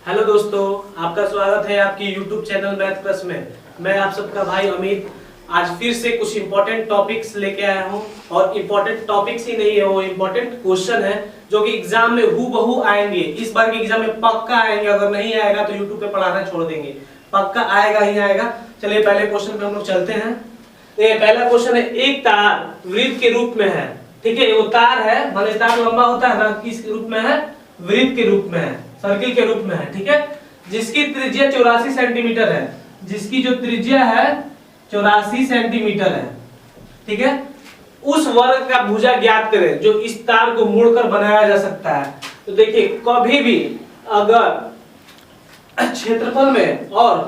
Hello दोस्तों, आपका स्वागत है आपकी YouTube चैनल मैथ प्लस में। मैं आप सबका भाई अमित आज फिर से कुछ इंपॉर्टेंट टॉपिक्स लेके आया हूँ। और इंपॉर्टेंट टॉपिक्स ही नहीं है, वो इंपॉर्टेंट क्वेश्चन है जो कि एग्जाम में हूबहू आएंगे। इस बार के एग्जाम में पक्का आएंगे, अगर नहीं आएगा तो YouTube पे पढ़ाना छोड़ देंगे, पक्का आएगा ही आएगा। चलिए पहले क्वेश्चन पे हम लोग चलते हैं। ये पहला क्वेश्चन है, एक तार वृत्त के रूप में है। ठीक है, वो तार है, माने तार लंबा होता है ना, किस रूप में है? वृत्त के रूप में है, सर्किल के रूप में है। ठीक है, जिसकी त्रिज्या 84 सेंटीमीटर है, जिसकी जो त्रिज्या है 84 सेंटीमीटर है। ठीक है, उस वर्ग का भुजा ज्ञात करें जो इस तार को मोड़कर बनाया जा सकता है। तो देखिए, कभी भी अगर क्षेत्रफल में और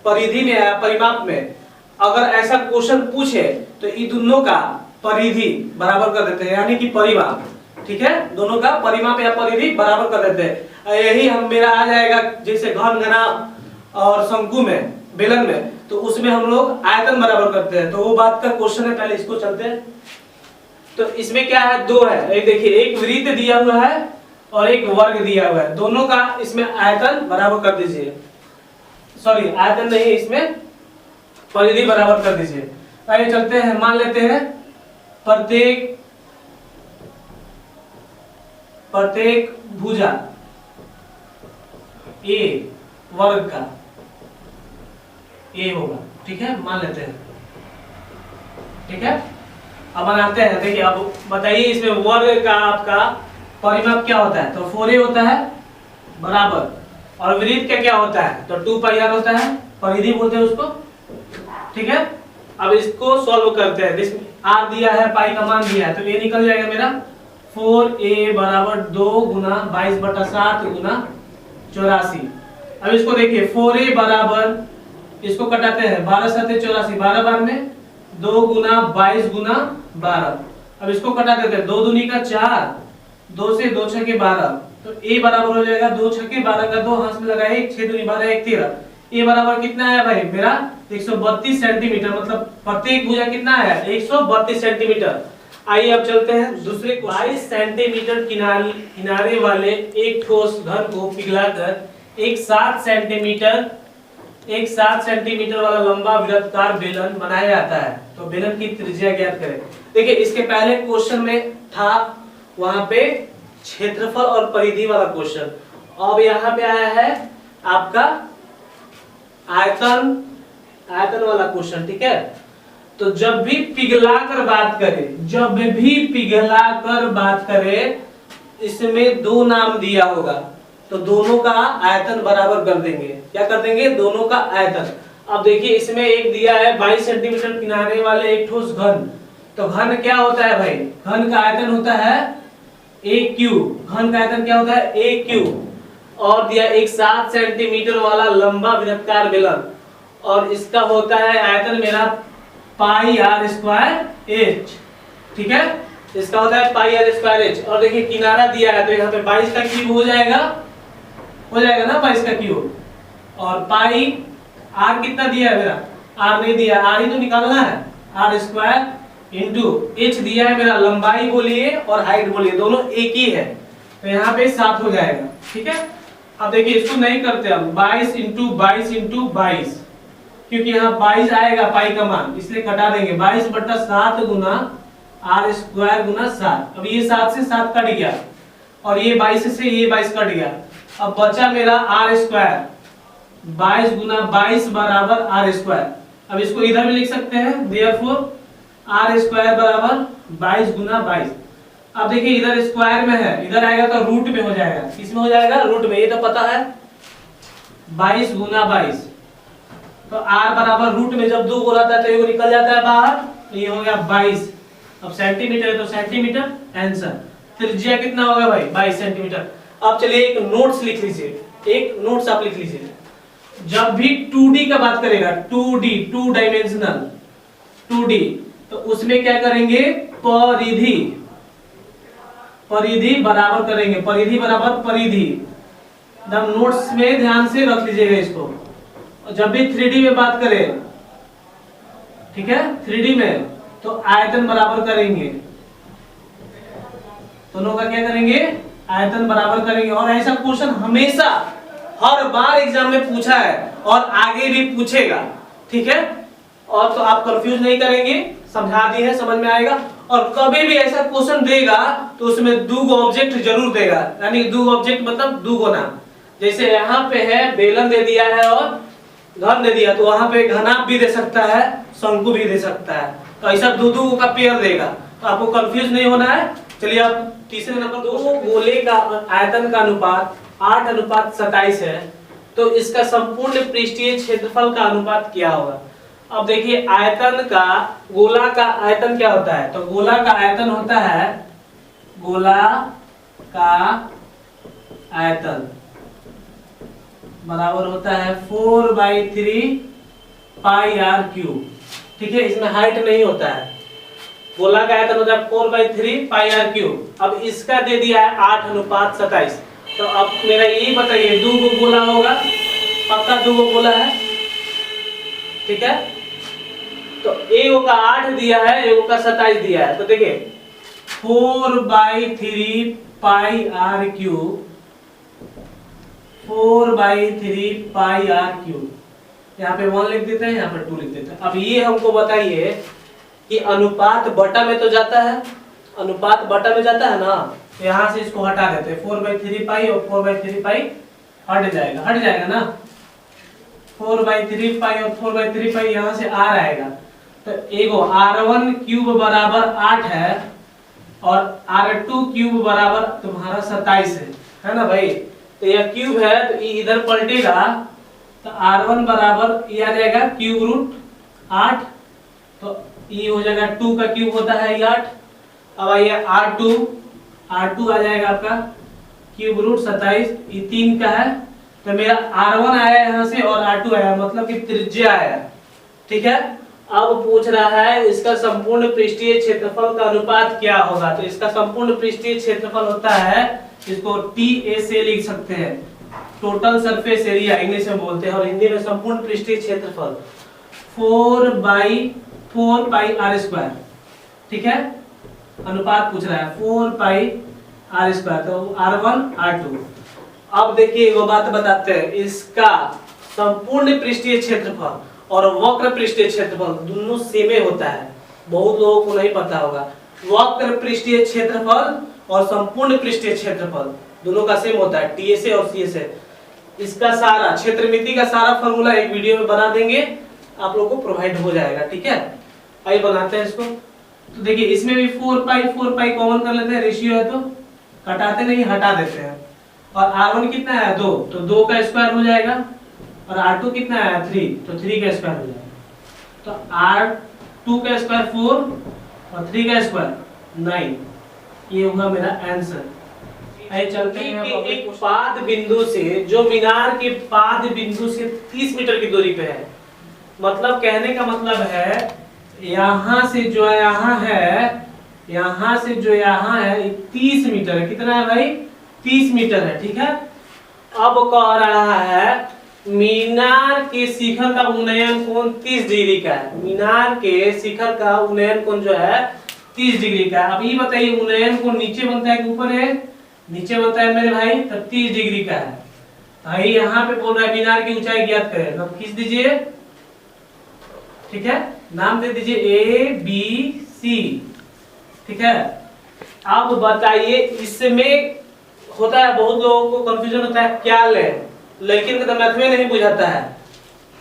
परिधि में या परिमाप में अगर ऐसा क्वेश्चन पूछे तो इन दोनों का परिधि बराबर कर देते हैं, यानी कि परिमाप। ठीक है, दोनों का परिमाप या परिधि बराबर कर देते हैं। यही हम मेरा आ जाएगा जैसे घन, घना और शंकु में, बेलन में, तो उसमें हम लोग आयतन बराबर करते हैं। तो वो बात का क्वेश्चन है, पहले इसको चलते हैं। तो इसमें क्या है, दो है, एक देखिए, एक वृत्त दिया हुआ है और एक वर्ग दिया हुआ है। दोनों का इसमें आयतन बराबर कर दीजिए, सॉरी आयतन नहीं, इसमें परिधि बराबर कर दीजिए। आइए चलते हैं, मान लेते हैं प्रत्येक भुजा ए वर्ग का ए होगा। ठीक है, मान लेते हैं। ठीक है, अब बनाते हैं। देखिए, अब बताइए इसमें वर्ग का आपका परिमाप क्या होता है? तो 4a होता है बराबर, और वृत्त का क्या होता है? तो 2πr होता है, परिधि बोलते हैं उसको। ठीक है, अब इसको सॉल्व करते हैं। इसमें r दिया है, पाई का मान दिया है, तो ये निकल जाएगा मेरा 4a बराबर 2 गुना 22/7 गुना 84। अब इसको देखिए, 4a बराबर, इसको कटाते हैं, 12 7 84, 12 बार में 2 गुना 22 गुना 12। अब इसको कटा देते हैं, 2 दूनी का 4, 2 से 2 6 के 12, तो a बराबर हो जाएगा 2 6 के 12 का 2 हाथ में लगा 1, 6 दूनी 12, 1 13। a बराबर कितना है भाई मेरा? 132 सेंटीमीटर, मतलब प्रत्येक भुजा कितना है? 132 सेंटीमीटर। आइए अब चलते हैं दूसरे को। 22 सेंटीमीटर किनारे वाले एक ठोस घन को पिघलाकर एक 7 सेंटीमीटर वाला लंबा वृत्ताकार बेलन बनाया जाता है। तो बेलन की त्रिज्या ज्ञात करें। देखिए, इसके पहले क्वेश्चन में था वहां पे क्षेत्रफल और परिधि वाला क्वेश्चन, अब यहाँ पे आया है आपका आयतन वाला क्वेश्चन। ठीक है, तो जब भी पिघलाकर बात करें इसमें दो नाम दिया होगा, तो दोनों का आयतन बराबर कर देंगे। क्या कर देंगे? दोनों का आयतन। अब देखिए, इसमें एक दिया है 22 सेंटीमीटर किनारे वाले एक ठोस घन। तो घन क्या होता है भाई? घन का आयतन होता है AQ। घन का आयतन क्या होता है? AQ। और दिया एक 7 सेंटीमीटर वाला लंबा वृत्ताकार बेलन, और इसका होता है आयतन मेरा πr²h। ठीक है, इसका होता है πr²h। और देखिए, किनारा दिया है, तो यहाँ पे 22 का क्यूब हो जाएगा ना, 22 का क्यूब। और पाई r कितना दिया है मेरा? r नहीं दिया, r ही तो निकालना है, r² इंटू h दिया है मेरा, लंबाई बोलिए और हाइट बोलिए, दोनों एक ही है, तो यहाँ पे 7 हो जाएगा। ठीक है, अब देखिए, इसको नहीं करते हम, 22 इंटू 22 इंटू 22, क्योंकि यहाँ 22 आएगा पाई का मान, इसलिए कटा देंगे। 22/7 गुना r² गुना 7। अब ये 7 से 7 कट गया, और ये 22 से ये 22 कट गया। अब बचा मेरा r², 22 गुना 22 बराबर r²। अब इसको इधर भी लिख सकते हैं, therefore r² बराबर 22 गुना 22। अब देखिए, इधर स्क्वायर में है, इधर आएगा तो रूट में हो जाएगा। किस में हो जाएगा? रूट में, ये तो पता है। 22 गुना 22, तो r बराबर रूट में जब 2 को रहता है तो ये निकल जाता है बाहर, तो ये हो गया 22। अब सेंटीमीटर है तो सेंटीमीटर आंसर। त्रिज्या कितना होगा भाई? 22 सेंटीमीटर। अब चलिए एक नोट्स लिख लीजिए, एक नोट्स आप लिख लीजिए। जब भी 2D का बात करेगा, 2D 2 डायमेंशनल 2D, तो उसमें क्या करेंगे? परिधि बराबर करेंगे, परिधि बराबर परिधि। दम नोट्स में ध्यान से रख लीजिएगा इसको। जब भी 3D में बात करें, ठीक है, 3D में, तो आयतन बराबर करेंगे, दोनों का क्या करेंगे? आयतन बराबर करेंगे। और ऐसा क्वेश्चन हमेशा हर बार एग्जाम में पूछा है और आगे भी पूछेगा, ठीक है। और तो आप कंफ्यूज नहीं करेंगे, समझा दी है, समझ में आएगा। और कभी भी ऐसा क्वेश्चन देगा तो उसमें दो ऑब्जेक्ट जरूर देगा, यानी दो ऑब्जेक्ट मतलब दो नाम। जैसे यहाँ पे है बेलन दे दिया है और घन दे दिया, तो वहां पे घनाभ भी दे सकता है, शंकु भी दे सकता है। तो ऐसा दो का पेयर देगा, तो आपको कंफ्यूज नहीं होना है। चलिए आप तीसरे नंबर, दो गोले का आयतन का अनुपात 8:27 है, तो इसका संपूर्ण पृष्ठीय क्षेत्रफल का अनुपात क्या होगा। अब देखिए आयतन का, गोला का आयतन क्या होता है, तो गोला का आयतन होता है, गोला का आयतन बराबर होता है 4/3 पाई आर क्यूब, ठीक है। इसमें हाइट नहीं होता है, गोला का आयतन होता है 4/3 पाई आर क्यूब। अब इसका दे दिया है 8:27, तो अब मेरा यही बताइए, दो गो गोला होगा, पक्का दो गो गोला है, ठीक है। तो एगो का 8 दिया है, एगो का 27 दिया है, तो देखिए 4/3 pi r cube, 4/3 pi r cube, यहाँ पे 1 लिख देते हैं, यहाँ पे 2 लिख देते हैं। अब ये हमको बताइए कि अनुपात बटा में तो जाता है, अनुपात बटा में जाता है ना, तो यहाँ से इसको हटा देते हैं, 4/3 पाई और 4/3 पाई हट जाएगा ना, 4/3 पाई और 4/3 पाई यहाँ से आर आएगा। तो एगो r1 क्यूब बराबर 8 है और r2 क्यूब बराबर तुम्हारा 27 है ना भाई। तो यह क्यूब है तो ये इधर पलटेगा, तो r1 बराबर ये आ जाएगा क्यूब रूट 8, तो ये हो जाएगा 2 का क्यूब होता है 8। अब आइए r2 आ जाएगा आपका क्यूब रूट 27, ये 3 का है, तो मेरा r1 आया यहाँ से और r2 आया, मतलब कि त्रिज्या आया, ठीक है। अब पूछ रहा है इसका संपूर्ण पृष्ठीय क्षेत्रफल का अनुपात क्या होगा, तो इसका संपूर्ण पृष्ठीय क्षेत्रफल होता है, इसको TA से लिख सकते हैं, टोटल सरफेस एरिया इंग्लिश में बोलते हैं, और हिंदी में संपूर्ण पृष्ठीय क्षेत्रफल 4/4 पाई आर स्क्वायर, ठीक है। अनुपात पूछ रहा है 4 पाई आर स्क्वायर, तो r1 r2। अब देखिए वो बात बताते हैं, इसका संपूर्ण पृष्ठीय क्षेत्रफल और वक्र पृष्ठीय क्षेत्रफल दोनों सेम होता है, बहुत लोगों को नहीं पता होगा। वक्र पृष्ठीय क्षेत्रफल और संपूर्ण पृष्ठीय क्षेत्रफल दोनों का सेम होता है, TA से और CA से। इसका सारा क्षेत्रमिति का सारा फॉर्मूला एक वीडियो में बना देंगे, आप लोगों को प्रोवाइड हो जाएगा, ठीक है। आइए बनाते हैं इसको। तो देखिए इसमें भी 4 पाई कॉमन कर लेते हैं, रेशियो है तो घटाते नहीं, हटा देते हैं। और r1 कितना है 2, तो 2 का स्क्वायर हो जाएगा, और r2 कितना है 3, तो 3 का स्क्वायर हो जाएगा। तो r2 का स्क्वायर 4 और 3 का स्क्वायर 9, ये होगा मेरा आंसर। आइए चलते हैं एक पाद बिंदु से, जो मीनार के पाद बिंदु से 30 मीटर की दूरी पे है, मतलब कहने का मतलब है यहाँ से जो यहाँ है, यहाँ से जो यहाँ है 30 मीटर है। कितना है भाई 30 मीटर है, ठीक है। अब कह रहा है मीनार के शिखर का उन्नयन कोण 30 डिग्री का है, मीनार के शिखर का उन्नयन कोण जो है 30 डिग्री का है। अब ये बताइए उन्नयन कोण नीचे बनता है कि ऊपर है, नीचे बनता है मेरे भाई, तो 30 डिग्री का है। भाई यहाँ पे बोल रहा है मीनार की ऊंचाई ज्ञात करें, तो खींच दीजिए, ठीक है, नाम दे दीजिए ABC, ठीक है। अब बताइए इसमें होता है, बहुत लोगों को कंफ्यूजन होता है क्या ले, लेकिन तो मैथ में नहीं बुझाता है,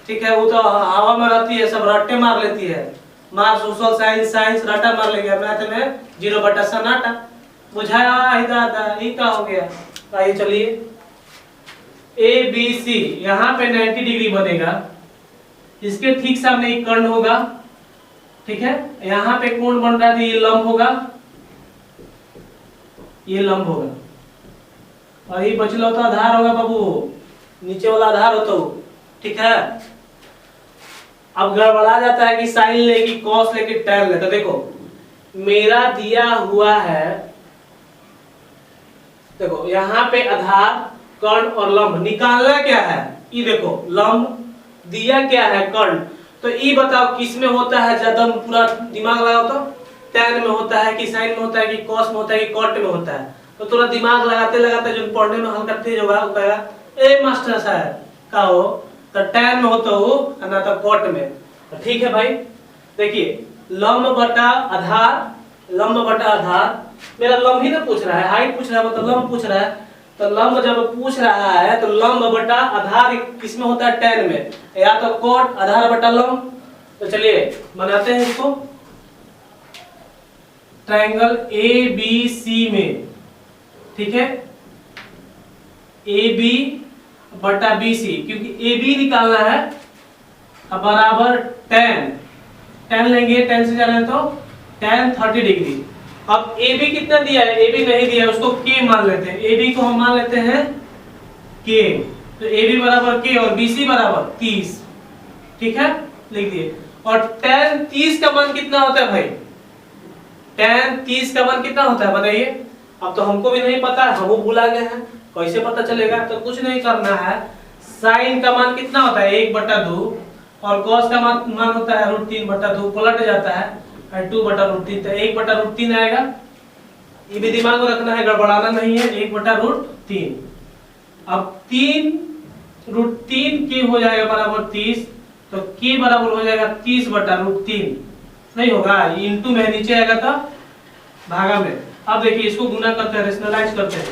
ठीक है। वो तो हवा में रहती है, सब रट्टे मार लेती है, मार्क्स सोशल साइंस रट्टा मार लेंगे, मैथ में 0 सन्नाटा बुझाया ही दादा, ये क्या हो गया। आइए चलिए ABC, यहाँ पे 90 डिग्री बनेगा, इसके ठीक सामने एक कर्ण होगा, ठीक है। यहाँ पे कोण बन रहा था, ये लंब होगा, ये लंब होगा, और ये बचला होता आधार होगा बाबू, नीचे वाला आधार होता हो, ठीक है। अब गड़बड़ा जाता है कि साइन ले कि कॉस ले कि टैन ले, तो देखो मेरा दिया हुआ है, देखो यहाँ पे आधार कर्ण और लंब निकालना क्या है, ये देखो लंब दिया क्या है कर्ण, तो ये बताओ किस में होता है ज्यादा, पूरा दिमाग लगाओ तो टैन में होता है कि साइन में होता है कि कॉस में होता है कि कॉट में होता है। तो थोड़ा दिमाग लगाते लगाते जो पढ़ने में हल्का तेज होगा वो कहेगा ए मास्टर साहब का हो तो tan में हो तो हो ना तो cot में। तो ठीक है भाई, देखिए लंब बटा आधार, मेरा लंब ही ना पूछ रहा है, हाइट पूछ रहा है, मतलब लंब पूछ रहा है। तो लंब जब पूछ रहा है तो लंब बटा आधार किसमें होता है, tan में, या तो cot आधार बटा लंब। तो चलिए बनाते हैं इसको, ट्रायंगल ABC में, ठीक है, AB बटा BC, क्योंकि AB निकालना है बराबर tan लेंगे, tan से जा रहे हैं तो tan 30 डिग्री। अब AB कितना दिया है, AB नहीं दिया है, उसको K मान लेते हैं, AB को हम मान लेते हैं K। तो AB बराबर K और BC बराबर 30, ठीक है, लिख दिए। और tan 30 का मान कितना होता है भाई, tan 30 का मान कितना होता है बताइए। अब तो हमको भी नहीं पता है, हम भुला गए हैं, कैसे पता चलेगा। तो कुछ नहीं करना है, साइन का मान कितना होता है 1/2 और cos का मान होता है √3/2, पलट जाता है 2/√3, तो 1/√3 आएगा। ये भी दिमाग में रखना है, गड़बड़ाना नहीं है, 1/√3। अब 3√3 के हो जाएगा बराबर 30, तो के बराबर हो जाएगा 30/√3, नहीं होगा, इंटू में नीचे आएगा तो भागा में। अब देखिए इसको गुना करते हैं, रेशनलाइज करते हैं,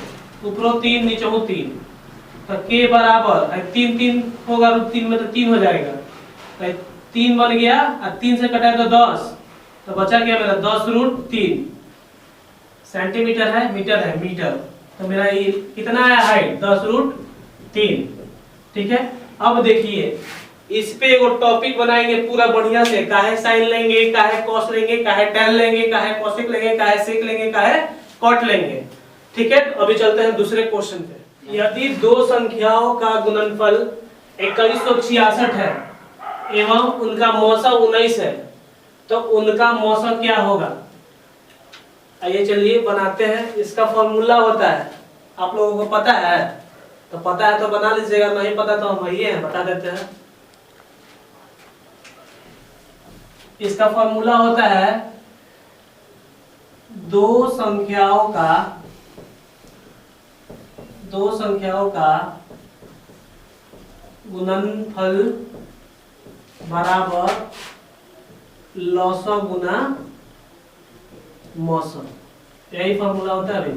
ऊपरों 3 नीचे 3, तो के बराबर 3 होगा, √3 में तो 3 हो जाएगा, 3 बन गया, और 3 से कटा तो 10, तो बचा क्या मेरा 10√3 सेंटीमीटर है, मीटर। तो मेरा ये कितना है हाइट 10√3, ठीक है। अब देखिए इस पे एक टॉपिक बनाएंगे पूरा बढ़िया से, काहे साइन लेंगे, काहे कॉस लेंगे, काहे tan लेंगे, काहे कोसेक लेंगे, काहे सेक लेंगे, काहे कॉट लेंगे, ठीक है। अभी चलते हैं दूसरे क्वेश्चन पे। यदि दो संख्याओं का गुणनफल 2166 है एवं उनका मौसा 19 है, तो उनका मौसा क्या होगा। आइए चलिए बनाते हैं। इसका फॉर्मूला होता है, आप लोगों को पता है तो पता है तो बना लीजिएगा, नहीं पता तो हम वही है बता देते हैं। इसका फॉर्मूला होता है दो संख्याओं का गुणनफल बराबर लॉसा गुना मौसम, यही फॉर्मूला होता है अभी,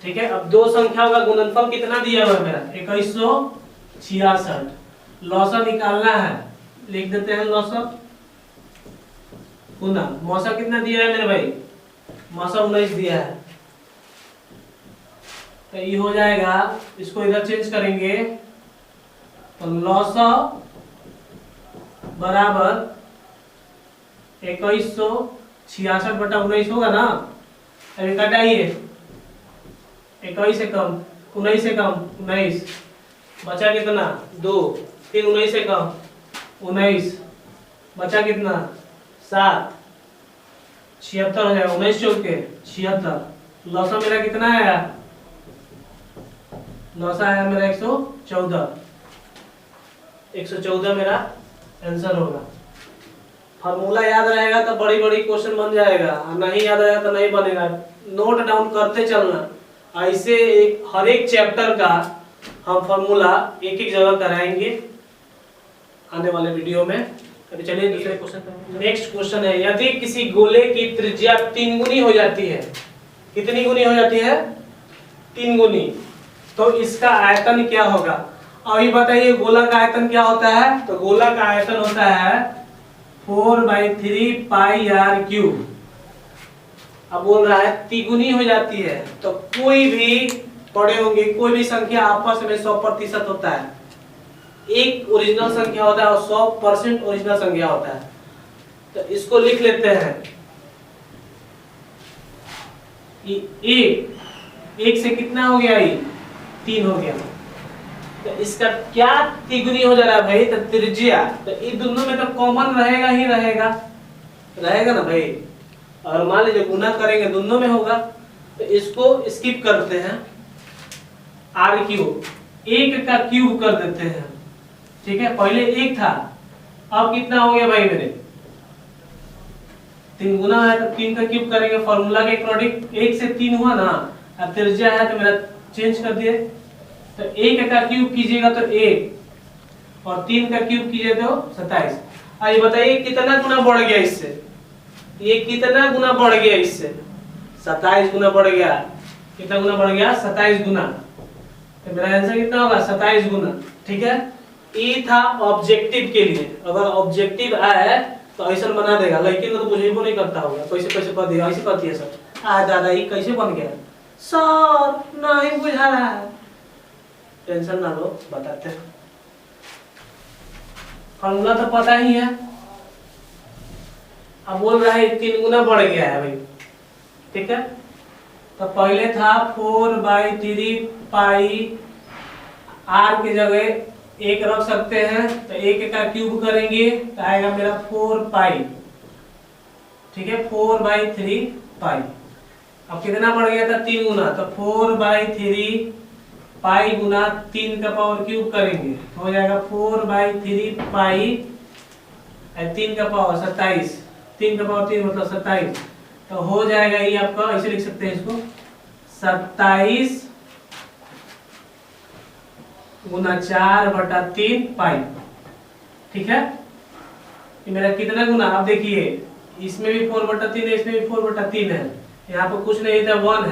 ठीक है। अब दो संख्याओं का गुणनफल कितना दिया हुआ है मेरा 2166, लॉसा निकालना है, लिख देते हैं लॉसा गुना मौसा कितना दिया है मेरे भाई, मौसा 19 दिया है, तो ये हो जाएगा, इसको इधर चेंज करेंगे तो लॉसा बराबर 2166/19 होगा ना। अभी कटाइए, 21 से कम 19 से कम 19, बचा कितना 2, फिर 19 से कम 19, बचा कितना 7, 76 हो जाएगा, 19 चौके 76। लौसा मेरा कितना आया, लौसा आया मेरा 114 मेरा आंसर होगा। फॉर्मूला याद रहेगा तो बड़ी बड़ी क्वेश्चन बन जाएगा, नहीं याद रहेगा तो नहीं बनेगा। नोट डाउन करते चलना, ऐसे हर एक चैप्टर का हम फॉर्मूला एक एक जगह कराएंगे आने वाले वीडियो में। अभी चलिए दूसरे क्वेश्चन पे। नेक्स्ट क्वेश्चन है, यदि किसी गोले की त्रिज्या 3 गुनी हो जाती है, कितनी गुनी हो जाती है 3 गुनी, तो इसका आयतन क्या होगा। अभी बताइए गोला का आयतन क्या होता है, तो गोला का आयतन होता है 4/3 पाई r क्यूब। अब बोल रहा है तिगुनी हो जाती है, तो कोई भी पढ़े होंगे, कोई भी संख्या आपस में 100% होता है, एक ओरिजिनल संख्या होता है और 100% ओरिजिनल संख्या होता है। तो इसको लिख लेते हैं, एक से कितना हो गया, ये 3 हो गया। तो इसका क्या तिगुनी हो जा रहा है भाई, तो त्रिज्या, तो इन दोनों में तो कॉमन रहेगा ही रहेगा ना भाई। और मान लीजिए गुना करेंगे दोनों में होगा, तो इसको स्किप करते हैं, आर क्यूब, एक का क्यूब कर देते हैं, ठीक है। पहले 1 था, अब कितना हो गया भाई मेरे 3 गुना है, तो 3 का क्यूब करेंगे फॉर्मूला के अकॉर्डिंग, 1 से 3 हुआ ना, अब त्रिज्या है तो मेरा चेंज कर दिए। तो 1 का क्यूब कीजिएगा तो 1 और 3 का क्यूब कीजिए तो 27। आइए बताइए कितना गुना बढ़ गया इससे, ये कितना गुना बढ़ गया इससे? 27 गुना बढ़ गया। कितना गुना बढ़ गया? 27 गुना। तो मेरा आंसर कितना होगा? 27 गुना। ठीक है, ये था ऑब्जेक्टिव के लिए। अगर ऑब्जेक्टिव आए तो ऐसा बना देगा, लेकिन तो बुझेबो नहीं करता होगा, कैसे कैसे कर दिया, ऐसे करती है सर। दादा ये कैसे बन गया सर, नहीं बुझा रहा है। टेंशन ना लो, बताते हैं। फॉर्मूला तो पता ही है। अब बोल रहा है 3 गुना बढ़ गया है भाई। ठीक है, तो पहले था 4/3 पाई, r की जगह 1 रख सकते हैं, तो 1 का क्यूब करेंगे तो आएगा मेरा 4 पाई। ठीक है, 4/3 पाई। अब कितना बढ़ गया था? 3 गुना। तो 4/3 पाई गुना 3 का पावर क्यूब करेंगे तो हो जाएगा 4/3 पाई, 3 का पावर 27, 3 का पावर 3 मतलब 27। तो हो जाएगा ये आपका, ऐसे लिख सकते हैं इसको, 27 गुना 4/3 पाई। ठीक है, ये मेरा कितना गुना? आप देखिए इसमें भी 4/3 है, इसमें भी 4/3 है, यहाँ पे कुछ नहीं था, 1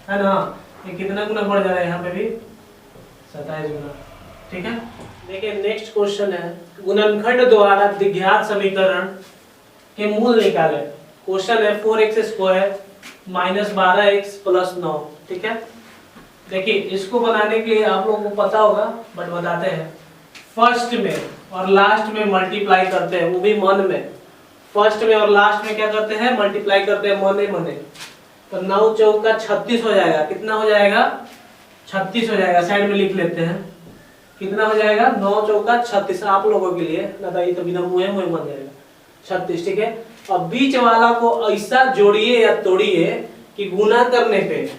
है ना। ये कितना गुना बढ़ जा रहा है? यहाँ पे भी 27 गुना। ठीक है, देखिए नेक्स्ट क्वेश्चन है, गुणनखंड द्वारा द्विघात समीकरण के मूल निकालें। क्वेश्चन है 4x² - 12x + 9। ठीक है, देखिए इसको बनाने के लिए आप लोगों को पता होगा, बट बताते हैं। फर्स्ट में और लास्ट में मल्टीप्लाई करते हैं, वो भी मन में। फर्स्ट में और लास्ट में क्या करते हैं? मल्टीप्लाई करते हैं मने मने। तो 9 चौका 36 हो जाएगा। कितना हो जाएगा? 36 हो जाएगा। साइड में लिख लेते हैं, कितना हो जाएगा? 9 चौका 36। आप लोगों के लिए ना तो ये तो बिना मुँह मुँह बन जाएगा 36। ठीक है, अब बीच वाला को ऐसा जोड़िए या तोड़िए कि गुना करने पे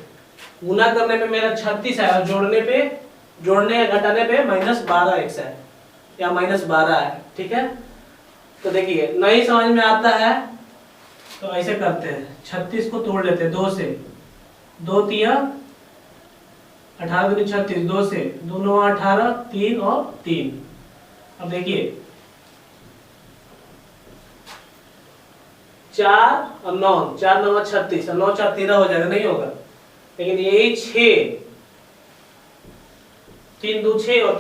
मेरा 36 है, और जोड़ने या घटाने पे -12x है या -12 है। ठीक है, तो देखिए नहीं समझ में आता है तो ऐसे करते हैं, 36 को तोड़ लेते हैं 2 से, 2 तिया 18 दूनी 36, 2 से 2 9 18, 3 और 3। अब देखिए 4 और 9, 4 9 36 और 9 4 13 हो जाएगा, नहीं होगा। लेकिन यही 6, 3 2 6 और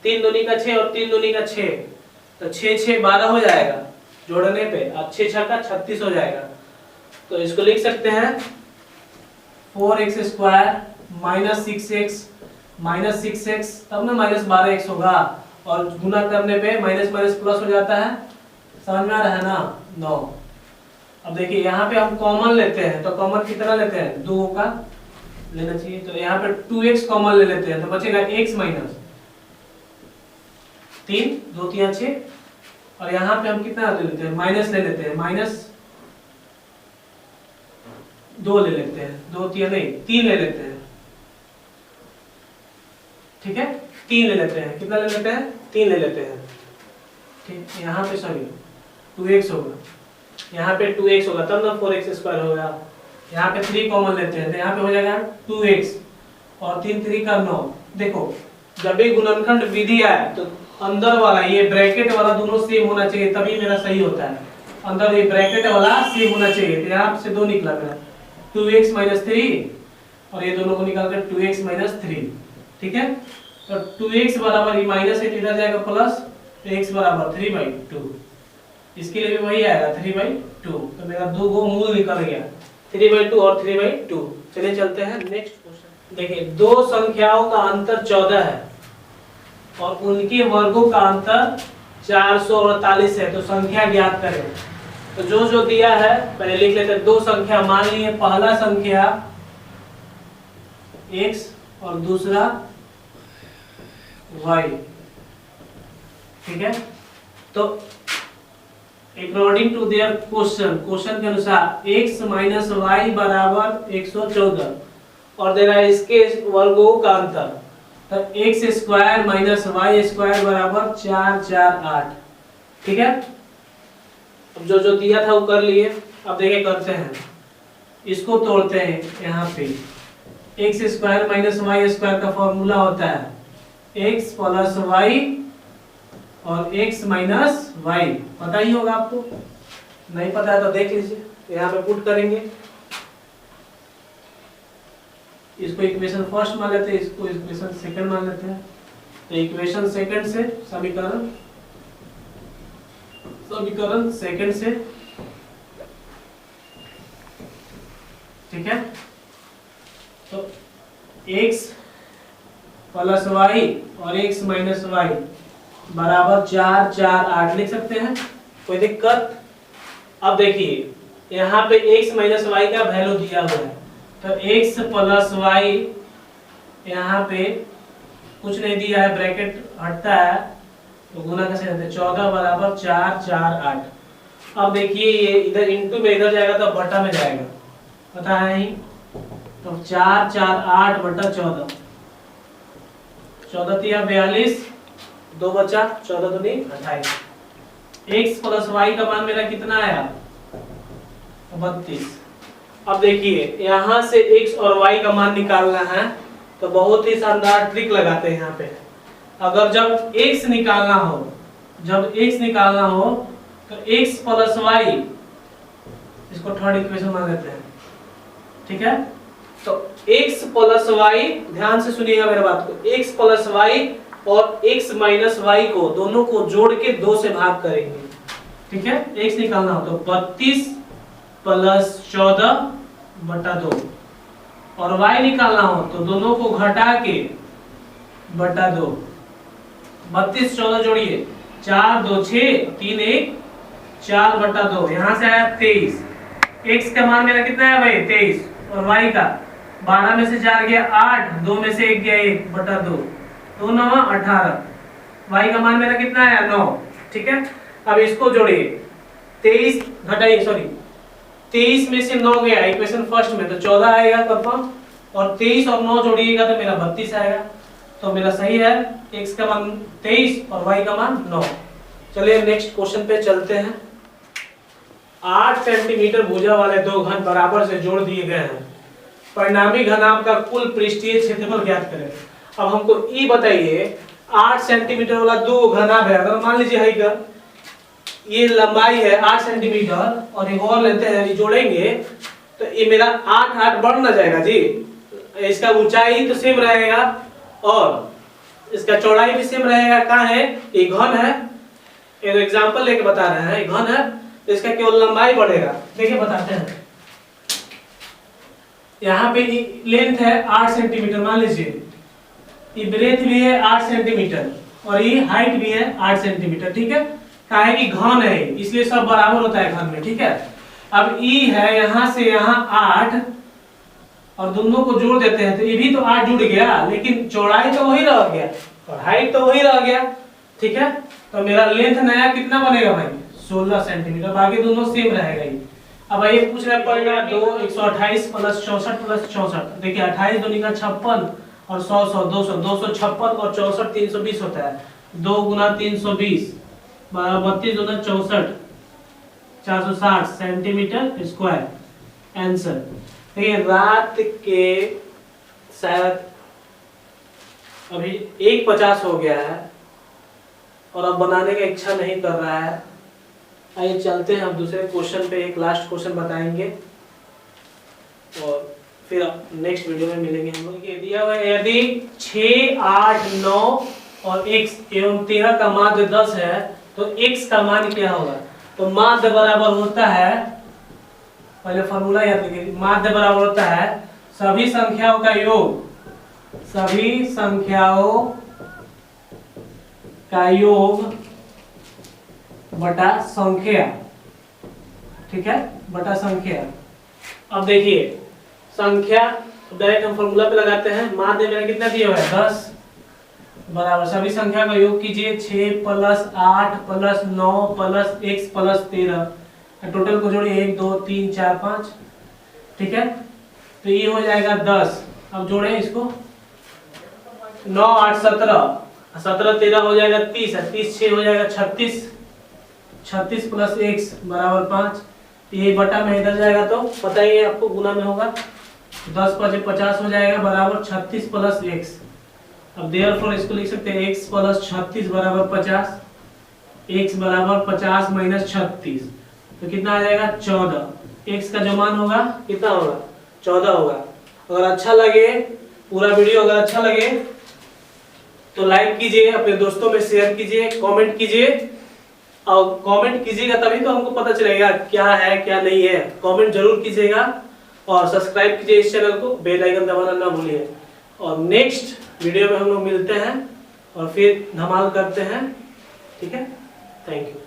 3 दूनी का 6 और 3 दूनी का 6, तो 6 6 12 हो जाएगा जोड़ने पे। अब 6 6 का 36 हो जाएगा। तो इसको लिख सकते हैं 4x² - 6x तब ना -12x होगा, और गुना करने पे माइनस माइनस प्लस हो जाता है। समझ में आ रहा है ना? 9। अब देखिए यहाँ पे हम कॉमन लेते हैं, तो कॉमन कितना लेते हैं? 2 का लेना चाहिए। तो यहाँ पे 2x कॉमन ले लेते हैं, तो बचेगा x - 3 2 3 6, और यहाँ पे हम कितना ले लेते हैं? माइनस ले लेते हैं, -2 ले लेते हैं, 2 3 नहीं 3 ले लेते हैं। ठीक है, 3 ले लेते हैं। कितना ले लेते हैं? 3 ले लेते हैं। ठीक, यहाँ पे सॉरी 2x होगा, यहाँ पे 2x होगा, तब ना 4x² होगा। यहाँ पे 3 कॉमन लेते हैं, तो यहाँ पे हो जाएगा 2x और 3 3 का 9। देखो जब भी गुणनखंड विधि आए तो अंदर वाला ये ब्रैकेट वाला दोनों सेम होना चाहिए, तभी मेरा सही होता है। अंदर ये ब्रैकेट वाला सेम होना चाहिए। तो यहाँ से 2 निकला मेरा, 2x - 3, और ये दोनों को निकाल कर 2x - 3। ठीक है, तो 2x बराबर, ये माइनस है इधर जाएगा प्लस, तो x बराबर 3/2। इसके लिए भी वही आएगा 3/2। तो मेरा 2 गो मूल निकल गया, 3/2 और 3/2। चलिए चलते हैं नेक्स्ट क्वेश्चन। देखिए दो संख्याओं का अंतर 14 है और उनके वर्गों का अंतर 448 है, तो संख्या ज्ञात करें। तो जो दिया है पहले लिख लेते हैं। दो संख्या मान लिए, पहला संख्या x और दूसरा y। ठीक है, तो अकॉर्डिंग टू देयर क्वेश्चन के अनुसार x - y बराबर 114 और दे रहा है इसके वर्गों का अंतर। तो x² - y² बराबर 448। ठीक है, अब जो दिया था वो कर लिए। अब देखिए करते हैं, इसको तोड़ते हैं यहाँ पे, X square minus Y square का फॉर्मूला होता है एक्स प्लस वाई और एक्स माइनस वाई। पता ही होगा आपको, नहीं पता है तो देख लीजिए, यहाँ पे पुट करेंगे। इसको इक्वेशन फर्स्ट मान लेते हैं, इसको इक्वेशन सेकंड मान लेते हैं। तो इक्वेशन सेकंड से समीकरण सेकंड से, ठीक है। तो x प्लस वाई और x माइनस वाई बराबर 4 4 8 लिख सकते हैं, कोई दिक्कत। अब देखिए यहाँ पे x माइनस वाई का वैल्यू दिया हुआ है, तो x प्लस वाई यहाँ पे कुछ नहीं दिया है, ब्रैकेट हटता है तो गुना कैसे करते हैं, 14 बराबर 4 4 8। अब देखिए ये इधर इंटू में इधर जाएगा तो बटा में जाएगा, पता है ही। तो 4 4 8 बटा 14, 14 तिया 42, 2 बचा 14 दूनी 28। x प्लस वाई का मान मेरा कितना आया, 32। अब देखिए यहाँ से x और y का मान निकालना है, तो बहुत ही शानदार ट्रिक लगाते हैं यहाँ पे। अगर जब x निकालना हो, तो x प्लस वाई, इसको थर्ड इक्वेशन मान लेते हैं, ठीक है। तो x प्लस वाई, ध्यान से सुनिएगा मेरे बात को, x प्लस वाई और x माइनस वाई को दोनों को जोड़ के 2 से भाग करेंगे, ठीक है। x निकालना हो तो 32 प्लस 14 बटा 2, और y निकालना हो तो दोनों को घटा के बटा 2। 32 14 जोड़िए, 4 2 6 3 1 4 बटा 2, यहाँ से आया 23। x का मान मेरा कितना है भाई 23, और y का 12 में से 4 गया 8, 2 में से 1 गया 1 बटा 2, 2 9 18। y का मान मेरा कितना आया 9, ठीक है। अब इसको जोड़िए, 23 घटाइए, सॉरी 23 में से 9 गया इक्वेशन फर्स्ट में तो 14 आएगा कंफर्म, और 23 और 9 जोड़िएगा तो मेरा 32 आएगा। तो मेरा सही है, x का मान 23 और y का मान 9। चलिए नेक्स्ट क्वेश्चन पे चलते हैं। 8 सेंटीमीटर भुजा वाले दो घन बराबर से जोड़ दिए गए हैं, परिणामी घनाभ का कुल पृष्ठीय क्षेत्रफल ज्ञात करें। अब हमको ये बताइए, 8 सेंटीमीटर वाला दो घनाभ है, अगर मान लीजिए है का ये लंबाई है 8 सेंटीमीटर और एक और लेते हैं, ये जोड़ेंगे तो ये मेरा 8 8 बढ़ ना जाएगा जी। इसका ऊंचाई तो सेम रहेगा और इसका चौड़ाई भी सेम रहेगा। कहाँ है ये घन है, एक एग्जांपल लेके बता रहे हैं, घन है तो इसका केवल लंबाई बढ़ेगा। देखिए बताते हैं, यहाँ पे लेंथ है 8 सेंटीमीटर, मान लीजिए ये ब्रेथ भी है 8 सेंटीमीटर और ये हाइट भी है 8 सेंटीमीटर, ठीक है। काहे कि घन है इसलिए सब बराबर होता है घन में, ठीक है। अब ई है यहाँ से यहाँ 8 और दोनों को जोड़ देते हैं तो ये भी तो 8 जुड़ गया, लेकिन चौड़ाई तो वही रह गया और हाइट तो वही रह गया, ठीक है। तो मेरा लेंथ नया कितना बनेगा भाई 16 सेंटीमीटर, बाकी दोनों सेम रहेगा ही। अब ये पूछ रहा पड़ेगा 2 128 प्लस 64 प्लस 64, देखिए 28 दूनी का 56 और 100 100 200 256 और 64 320 होता है, 2 गुना 320 32 दूना 64 460 सेंटीमीटर स्क्वायर आंसर। देखिए रात के शायद अभी 1:50 हो गया है और अब बनाने का इच्छा नहीं कर रहा है। आइए चलते हैं हम दूसरे क्वेश्चन पे, एक लास्ट क्वेश्चन बताएंगे और फिर नेक्स्ट वीडियो में मिलेंगे हम लोग। ये दिया हुआ है, यदि 6 8 9 और x एवं 13 का माध्य 10 है तो x का मान क्या होगा। तो माध्य बराबर होता है, पहले फॉर्मूला याद रखिए, माध्य बराबर होता है सभी संख्याओं का योग, सभी संख्याओं का योग बटा संख्या, ठीक है, बटा संख्या। अब देखिए संख्या डायरेक्ट हम फॉर्मूला पे लगाते हैं, माध्य मेरा कितना दिया हुआ है 10 बराबर सभी संख्या का योग कीजिए 6 plus 8 plus 9 plus x plus 13, total को जोड़िए 1 2 3 4 5, ठीक है। तो ये हो जाएगा 10। अब जोड़े इसको 9 8 17 17 13 हो जाएगा 30, 30 6 हो जाएगा 36, 36 प्लस x बराबर 5। ये बटा में इधर जाएगा तो पता ही है आपको, गुना में होगा 10 5 50 हो जाएगा बराबर 36 प्लस x। अब देयरफॉर इसको लिख सकते हैं x प्लस 36 बराबर 50, x बराबर 50 माइनस 36 तो कितना आ जाएगा 14। x का जो मान होगा कितना होगा 14 होगा। अगर अच्छा लगे पूरा वीडियो, अगर अच्छा लगे तो लाइक कीजिए, अपने दोस्तों में शेयर कीजिए, कमेंट कीजिए। और कमेंट कीजिएगा तभी तो हमको पता चलेगा क्या है क्या नहीं है। कमेंट जरूर कीजिएगा और सब्सक्राइब कीजिए इस चैनल को, बेल आइकन दबाना ना भूलिए। और नेक्स्ट वीडियो में हम लोग मिलते हैं और फिर धमाल करते हैं। ठीक है, थैंक यू।